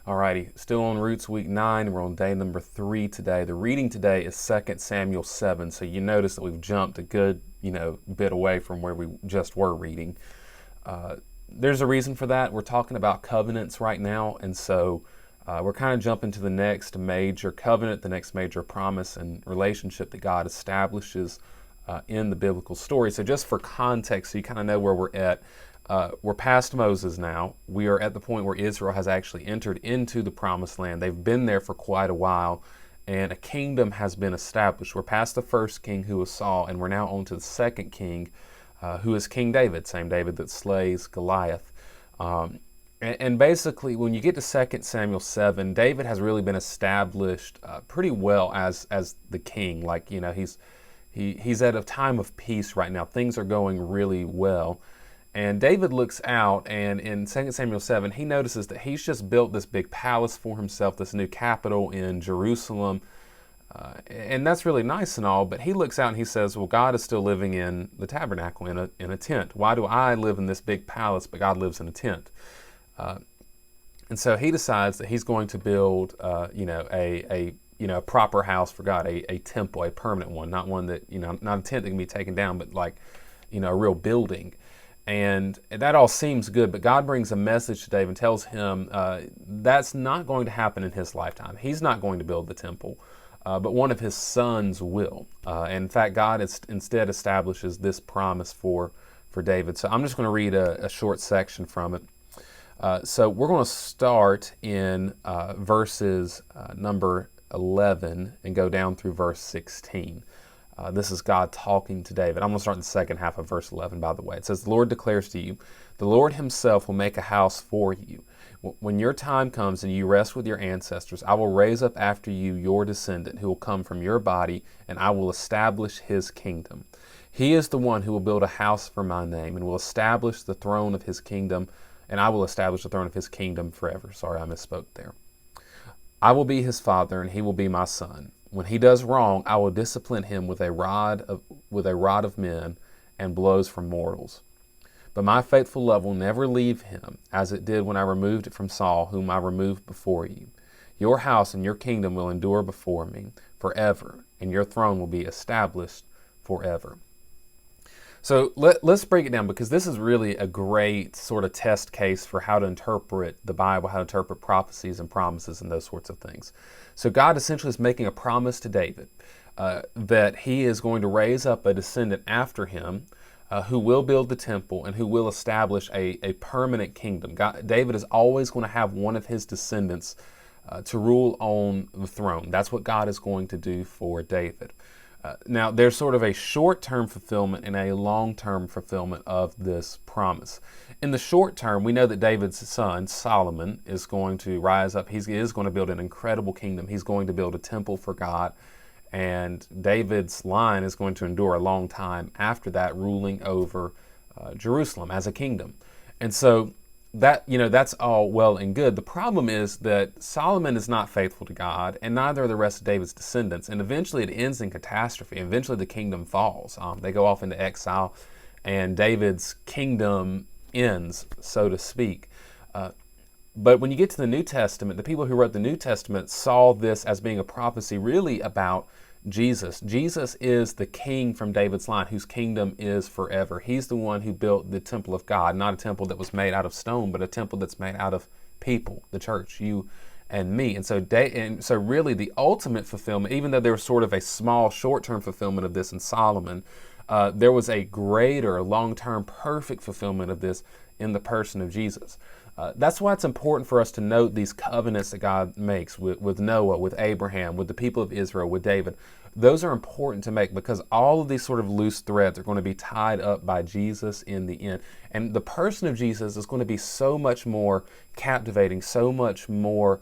Alrighty, still on Roots Week 9. We're on day number 3 today. The reading today is 2 Samuel 7. So you notice that we've jumped a good, bit away from where we just were reading. There's a reason for that. We're talking about covenants right now. And so we're kind of jumping to the next major covenant, the next major promise and relationship that God establishes in the biblical story. So just for context, so you kind of know where we're at. We're past Moses now. We are at the point where Israel has actually entered into the promised land. They've been there for quite a while, and a kingdom has been established. We're past the first king, who was Saul, and we're now on to the second king, who is King David, same David that slays Goliath. And basically, when you get to 2 Samuel 7, David has really been established pretty well as the king. Like, he's at a time of peace right now. Things are going really well. And David looks out, and in 2 Samuel 7, he notices that he's just built this big palace for himself, this new capital in Jerusalem. And that's really nice and all, but he looks out and he says, well, God is still living in the tabernacle, in a tent. Why do I live in this big palace, but God lives in a tent? And so he decides that he's going to build, a proper house for God, a temple, a permanent one, not one that, not a tent that can be taken down, but like, a real building. And that all seems good, but God brings a message to David and tells him that's not going to happen in his lifetime. He's not going to build the temple, but one of his sons will. And in fact, God instead establishes this promise for David. So I'm just going to read a short section from it. So we're going to start in verses number 11 and go down through verse 16. This is God talking to David. I'm going to start in the second half of verse 11, by the way. It says, the Lord declares to you, the Lord himself will make a house for you. When your time comes and you rest with your ancestors, I will raise up after you your descendant who will come from your body, and I will establish his kingdom. He is the one who will build a house for my name and will establish the throne of his kingdom, and I will establish the throne of his kingdom forever. Sorry, I misspoke there. I will be his father, and he will be my son. When he does wrong, I will discipline him with a rod of men and blows from mortals. But my faithful love will never leave him, as it did when I removed it from Saul, whom I removed before you. Your house and your kingdom will endure before me forever, and your throne will be established forever. So let's break it down, because this is really a great sort of test case for how to interpret the Bible, how to interpret prophecies and promises and those sorts of things. So God essentially is making a promise to David that he is going to raise up a descendant after him who will build the temple and who will establish a permanent kingdom. David is always going to have one of his descendants to rule on the throne. That's what God is going to do for David. Now, there's sort of a short-term fulfillment and a long-term fulfillment of this promise. In the short term, we know that David's son, Solomon, is going to rise up. He is going to build an incredible kingdom. He's going to build a temple for God. And David's line is going to endure a long time after that, ruling over Jerusalem as a kingdom. And so that's all well and good. The problem is that Solomon is not faithful to God, and neither are the rest of David's descendants. And eventually it ends in catastrophe. Eventually the kingdom falls. They go off into exile, and David's kingdom ends, so to speak. But when you get to the New Testament, the people who wrote the New Testament saw this as being a prophecy really about Jesus. Jesus is the king from David's line, whose kingdom is forever. He's the one who built the temple of God, not a temple that was made out of stone, but a temple that's made out of people, the church, you and me. And so really the ultimate fulfillment, even though there was sort of a small short-term fulfillment of this in Solomon, there was a greater long-term perfect fulfillment of this in the person of Jesus. That's why it's important for us to note these covenants that God makes with Noah, with Abraham, with the people of Israel, with David. Those are important to make, because all of these sort of loose threads are going to be tied up by Jesus in the end. And the person of Jesus is going to be so much more captivating, so much more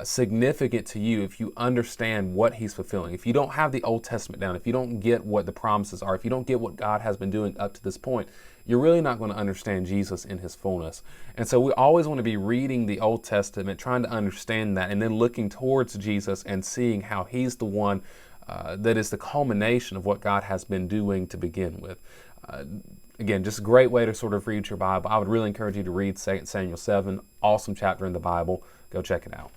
significant to you if you understand what he's fulfilling. If you don't have the Old Testament down, if you don't get what the promises are, if you don't get what God has been doing up to this point, you're really not going to understand Jesus in his fullness. And so we always want to be reading the Old Testament, trying to understand that, and then looking towards Jesus and seeing how he's the one that is the culmination of what God has been doing to begin with. again, just a great way to sort of read your Bible. I would really encourage you to read 2 Samuel 7. Awesome chapter in the Bible. Go check it out.